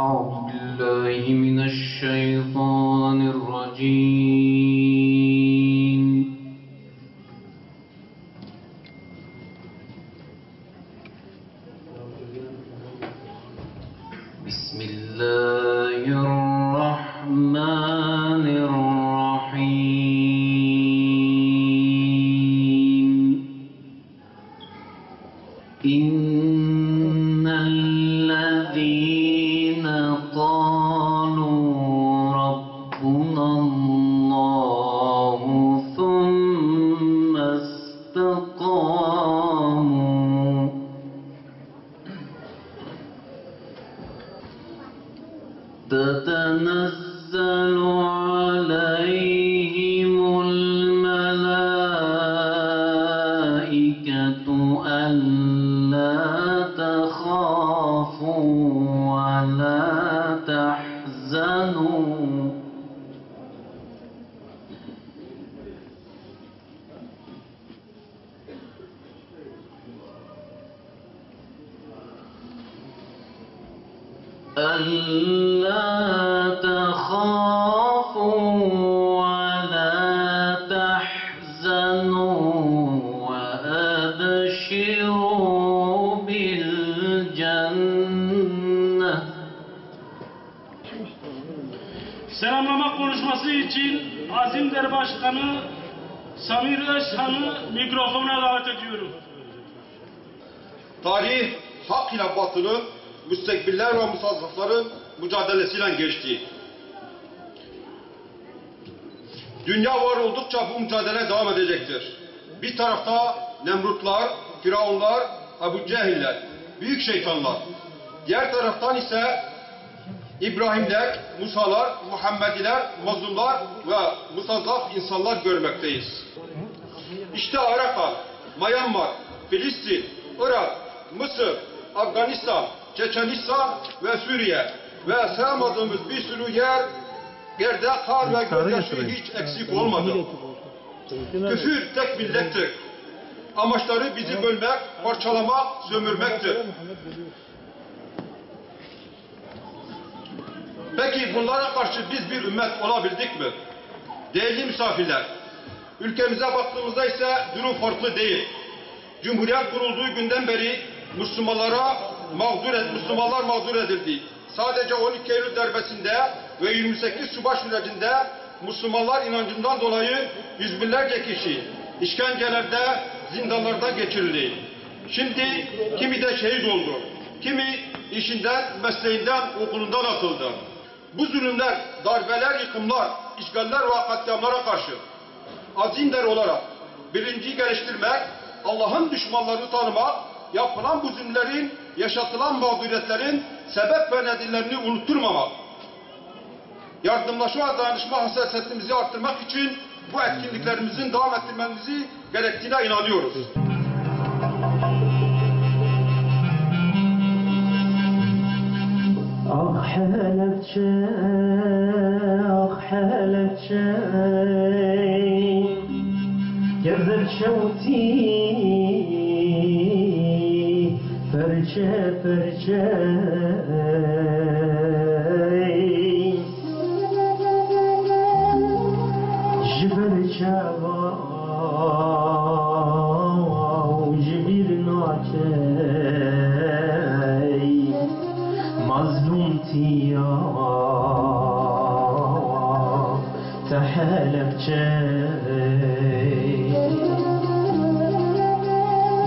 أعوذ بالله من الشيطان الرجيم. بسم الله الرحمن الرحيم. إن الذين قالوا ربنا الله ثم استقاموا تتنزل عليهم الملائكة ألا تخافوا ولا تحزنوا وأبشروا بالجنة. Selamlama konuşması için Azimder Başkanı Samir Özhan'ı mikrofona davet ediyorum. Tarih hak ile batılı, müstekbirler ve musazzafların mücadelesiyle geçti. Dünya var oldukça bu mücadele devam edecektir. Bir tarafta Nemrutlar, Firavunlar, Ebu Cehiller, büyük şeytanlar. Diğer taraftan ise İbrahimler, Musalar, Muhammediler, mazlumlar ve musazzaf insanlar görmekteyiz. İşte Irak, Myanmar, Filistin, Irak, Mısır, Afganistan, Çeçenistan ve Suriye ve sayamadığımız bir sürü yerde kar ve gözyaşı hiç eksik olmadı. Küfür tek millettir. Amaçları bizi bölmek, parçalamak, sömürmektir. Peki bunlara karşı biz bir ümmet olabildik mi? Değerli misafirler, ülkemize baktığımızda ise durum farklı değil. Cumhuriyet kurulduğu günden beri Müslümanlar mağdur edildi. Sadece 12 Eylül darbesinde ve 28 Şubat sürecinde Müslümanlar inancından dolayı yüz binlerce kişi işkencelerde, zindanlarda geçirildi. Şimdi kimi de şehit oldu. Kimi işinden, mesleğinden, okulundan atıldı. Bu zulümler, darbeler, yıkımlar, işgaller ve katliamlara karşı Azimder olarak bilinciyi geliştirmek, Allah'ın düşmanlarını tanımak, yapılan bu zulümlerin, yaşatılan mağduriyetlerin sebep ve nedenlerini unutturmamak, yardımlaşma ve dayanışma hassasiyetimizi arttırmak için bu etkinliklerimizin devam ettirmemizi gerektiğine inanıyoruz. Ah Halepçe, ah Halepçe, gezer şevti, perçe perçe, jiber çava, jibir naçe. مظلوم تيا تحالف جاي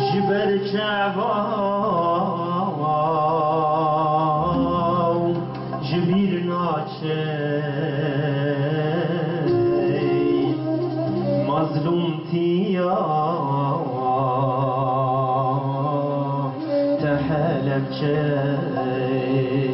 جبر شعبا جبير ناچي مظلوم تيا تحالف جاي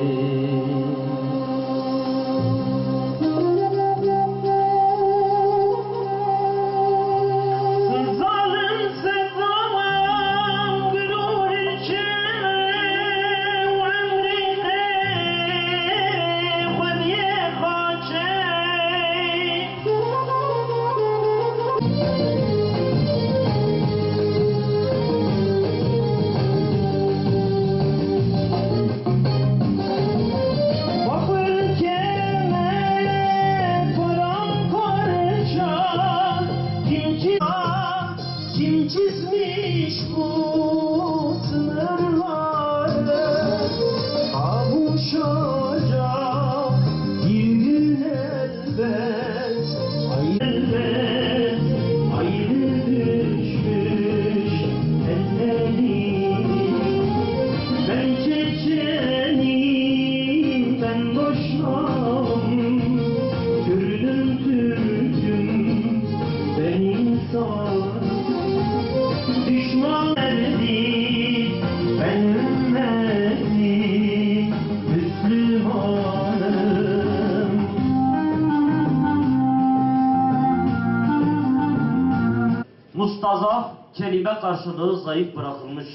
kelime karşılığı zayıf bırakılmış,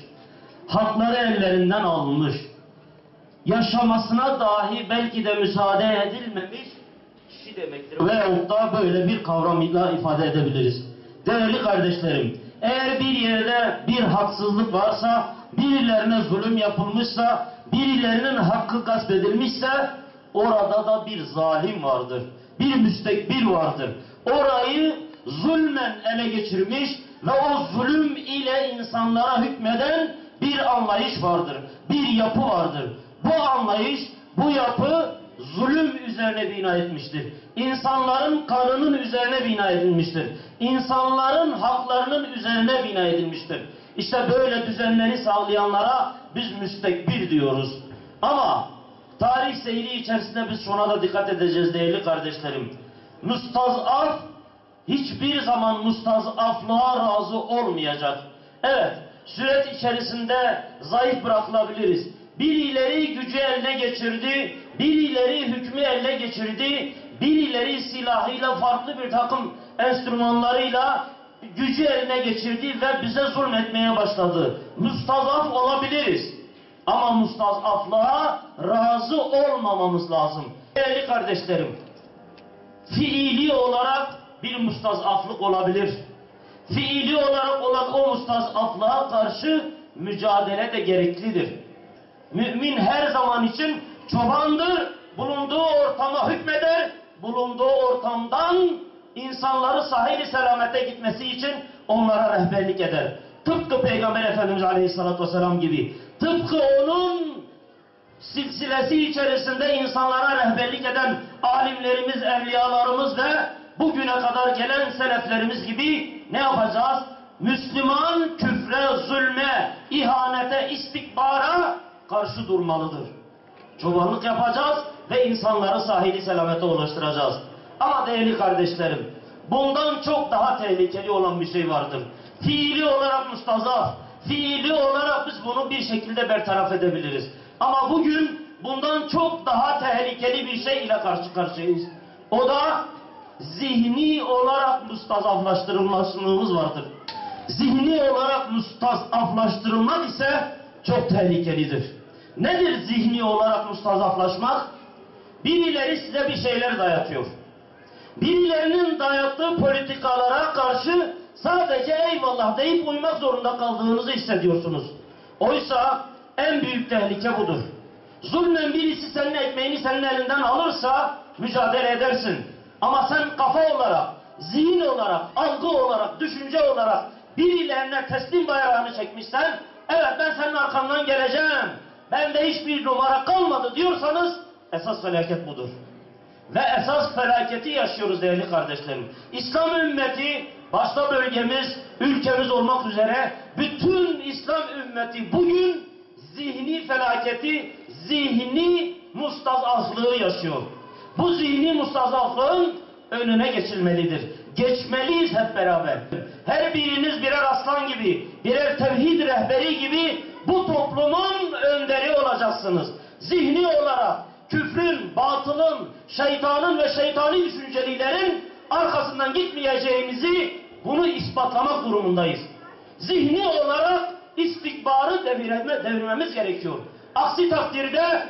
hakları ellerinden alınmış, yaşamasına dahi belki de müsaade edilmemiş kişi demektir. Veyahut da böyle bir kavramıyla ifade edebiliriz. Değerli kardeşlerim, eğer bir yerde bir haksızlık varsa, birilerine zulüm yapılmışsa, birilerinin hakkı gasp edilmişse, orada da bir zalim vardır, bir müstekbir vardır. Orayı zulmen ele geçirmiş ve o zulüm ile insanlara hükmeden bir anlayış vardır, bir yapı vardır. Bu anlayış, bu yapı zulüm üzerine bina etmiştir. İnsanların kanının üzerine bina edilmiştir. İnsanların haklarının üzerine bina edilmiştir. İşte böyle düzenleri sağlayanlara biz müstekbir diyoruz. Ama tarih seyri içerisinde biz şuna da dikkat edeceğiz değerli kardeşlerim. Mustazaf hiçbir zaman mustazaflığa razı olmayacak. Evet, süreç içerisinde zayıf bırakılabiliriz. Birileri gücü eline geçirdi, birileri hükmü eline geçirdi, birileri silahıyla farklı bir takım enstrümanlarıyla gücü eline geçirdi ve bize zulmetmeye başladı. Mustazaf olabiliriz. Ama mustazaflığa razı olmamamız lazım. Değerli kardeşlerim, fiili olarak bir mustazaflık olabilir. Fiili olarak olan o mustazaflığa karşı mücadele de gereklidir. Mümin her zaman için çobandır, bulunduğu ortama hükmeder, bulunduğu ortamdan insanları sahil-i selamete gitmesi için onlara rehberlik eder. Tıpkı Peygamber Efendimiz Aleyhisselatü Vesselam gibi, tıpkı onun silsilesi içerisinde insanlara rehberlik eden alimlerimiz, evliyalarımız ve bugüne kadar gelen seleflerimiz gibi ne yapacağız? Müslüman küfre, zulme, ihanete, istikbara karşı durmalıdır. Çobanlık yapacağız ve insanları sahili selamete ulaştıracağız. Ama değerli kardeşlerim, bundan çok daha tehlikeli olan bir şey vardır. Fiili olarak mustazaf, fiili olarak biz bunu bir şekilde bertaraf edebiliriz. Ama bugün bundan çok daha tehlikeli bir şey ile karşı karşıyayız. O da zihni olarak mustazaflaştırılmasımız vardır. Zihni olarak mustazaflaştırılmak ise çok tehlikelidir. Nedir zihni olarak mustazaflaşmak? Birileri size bir şeyler dayatıyor. Birilerinin dayattığı politikalara karşı sadece eyvallah deyip uymak zorunda kaldığınızı hissediyorsunuz. Oysa en büyük tehlike budur. Zulmen birisi senin ekmeğini senin elinden alırsa mücadele edersin. Ama sen kafa olarak, zihin olarak, algı olarak, düşünce olarak birilerine teslim bayrağını çekmişsen, evet ben senin arkandan geleceğim, bende hiçbir numara kalmadı diyorsanız esas felaket budur. Ve esas felaketi yaşıyoruz değerli kardeşlerim. İslam ümmeti, başta bölgemiz, ülkemiz olmak üzere bütün İslam ümmeti bugün zihni felaketi, zihni mustazaflığı yaşıyor. Bu zihni mustazaflığın önüne geçilmelidir. Geçmeliyiz hep beraber. Her biriniz birer aslan gibi, birer tevhid rehberi gibi bu toplumun önderi olacaksınız. Zihni olarak küfrün, batılın, şeytanın ve şeytani düşüncelilerin arkasından gitmeyeceğimizi bunu ispatlamak durumundayız. Zihni olarak istikbarı devirmemiz gerekiyor. Aksi takdirde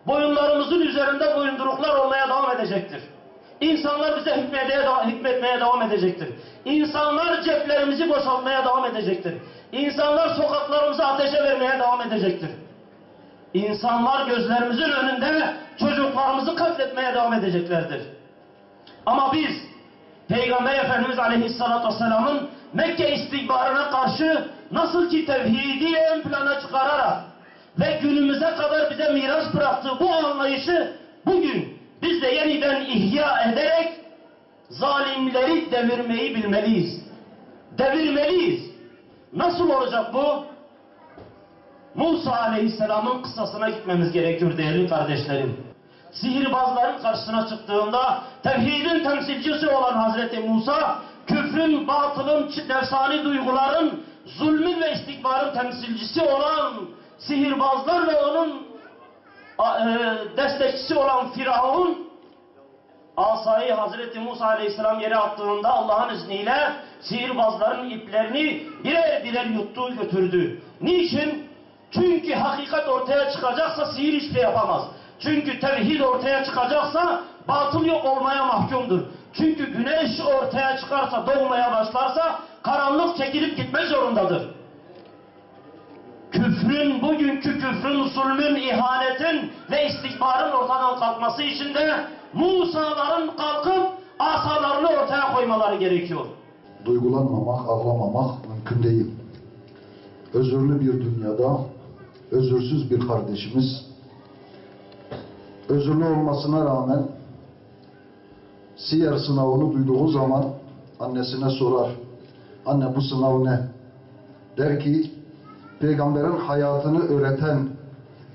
boyunlarımızın üzerinde boyunduruklar olmaya devam edecektir. İnsanlar bize hükmetmeye devam edecektir. İnsanlar ceplerimizi boşaltmaya devam edecektir. İnsanlar sokaklarımızı ateşe vermeye devam edecektir. İnsanlar gözlerimizin önünde çocuklarımızı katletmeye devam edeceklerdir. Ama biz Peygamber Efendimiz Aleyhisselatü Vesselam'ın Mekke istikbarına karşı nasıl ki tevhidi ön plana çıkararak ve günümüze kadar bize miras bıraktığı bu anlayışı bugün biz de yeniden ihya ederek zalimleri devirmeyi bilmeliyiz. Devirmeliyiz. Nasıl olacak bu? Musa Aleyhisselam'ın kıssasına gitmemiz gerekiyor değerli kardeşlerim. Sihirbazların karşısına çıktığında tevhidin temsilcisi olan Hazreti Musa, küfrün, batılın, nefsani duyguların, zulmün ve istikbarın temsilcisi olan sihirbazlar ve onun destekçisi olan Firavun asayı Hazreti Musa Aleyhisselam yere attığında Allah'ın izniyle sihirbazların iplerini birer birer yuttu götürdü. Niçin? Çünkü hakikat ortaya çıkacaksa sihir hiçbir şey yapamaz. Çünkü tevhid ortaya çıkacaksa batıl yok olmaya mahkumdur. Çünkü güneş ortaya çıkarsa, doğmaya başlarsa karanlık çekilip gitmek zorundadır. Küfrün, bugünkü küfrün, zulmün, ihanetin ve istikbarın ortadan kalkması için de Musa'ların kalkıp asalarını ortaya koymaları gerekiyor. Duygulanmamak, ağlamamak mümkün değil. Özürlü bir dünyada özürsüz bir kardeşimiz, özürlü olmasına rağmen siyer sınavını duyduğu zaman annesine sorar. Anne bu sınav ne? Der ki peygamberin hayatını öğreten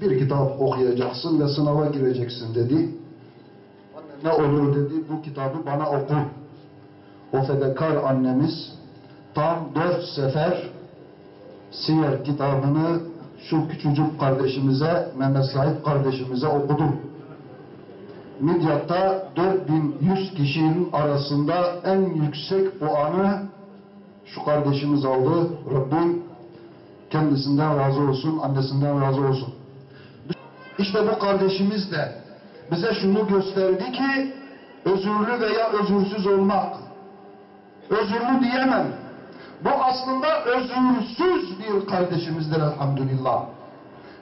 bir kitap okuyacaksın ve sınava gireceksin dedi. Anne ne olur dedi, bu kitabı bana oku. O fedakar annemiz tam 4 sefer siyer kitabını şu küçücük kardeşimize, Mehmet Said kardeşimize okudu. Midyat'ta 4100 kişinin arasında en yüksek puanı şu kardeşimiz aldı. Rabbim kendisinden razı olsun, annesinden razı olsun. İşte bu kardeşimiz de bize şunu gösterdi ki özürlü veya özürsüz olmak. Özürlü diyemem. Bu aslında özürsüz bir kardeşimizdir elhamdülillah.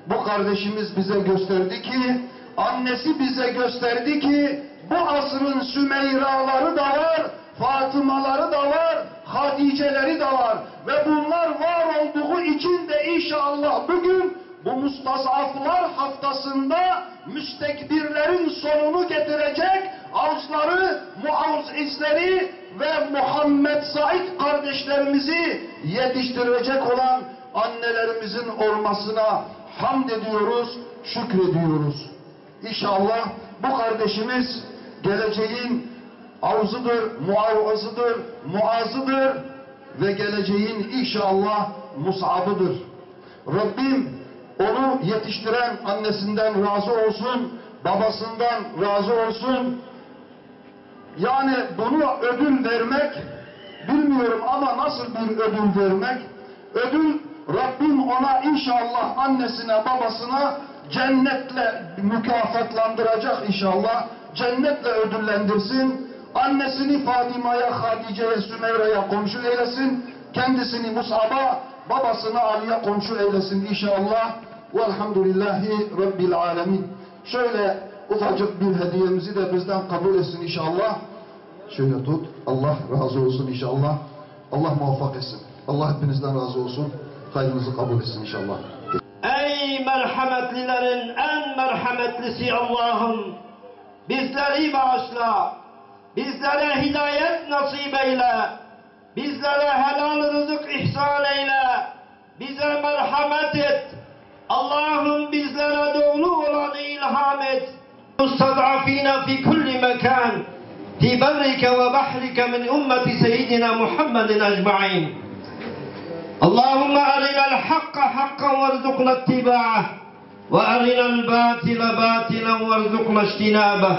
Bu kardeşimiz bize gösterdi ki, annesi bize gösterdi ki bu asrın Sümeyraları da var, Fatımaları da var, Hadiceleri de var. Ve bunlar var olduğu için de inşallah bugün bu mustasaflar haftasında müstekbirlerin sonunu getirecek Avsları, Muavzizleri ve Muhammed Said kardeşlerimizi yetiştirecek olan annelerimizin olmasına hamd ediyoruz, şükrediyoruz. İnşallah bu kardeşimiz geleceğin avzıdır, muavvazıdır, muazıdır ve geleceğin inşallah Mus'ab'ıdır. Rabbim onu yetiştiren annesinden razı olsun, babasından razı olsun. Yani bunu ödül vermek, bilmiyorum ama nasıl bir ödül vermek? Ödül Rabbim ona inşallah annesine, babasına cennetle mükafatlandıracak inşallah. Cennetle ödüllendirsin. Annesini Fatıma'ya, Hadice'ye, Sümeyra'ya komşu eylesin. Kendisini Mus'ab'a, babasını Ali'ye komşu eylesin inşallah. Velhamdülillahi Rabbil alemin. Şöyle ufacık bir hediyemizi de bizden kabul etsin inşallah. Şöyle tut. Allah razı olsun inşallah. Allah muvaffak etsin. Allah hepinizden razı olsun. Hayrınızı kabul etsin inşallah. Ey merhametlilerin en merhametlisi Allah'ım, bizleri bağışla, bizlere hidayet nasip eyle, bizlere helal rızık ihsan eyle, bize merhamet et. Allah'ım bizlere doğru olanı ilham et. Mustad'afina fi kulli mekan, fi berrike ve bahrike min ümmeti seyyidina Muhammedin ecma'in. اللهم أرنا الحق حقا وارزقنا اتباعه وأرنا الباطل باطلا وارزقنا اجتنابه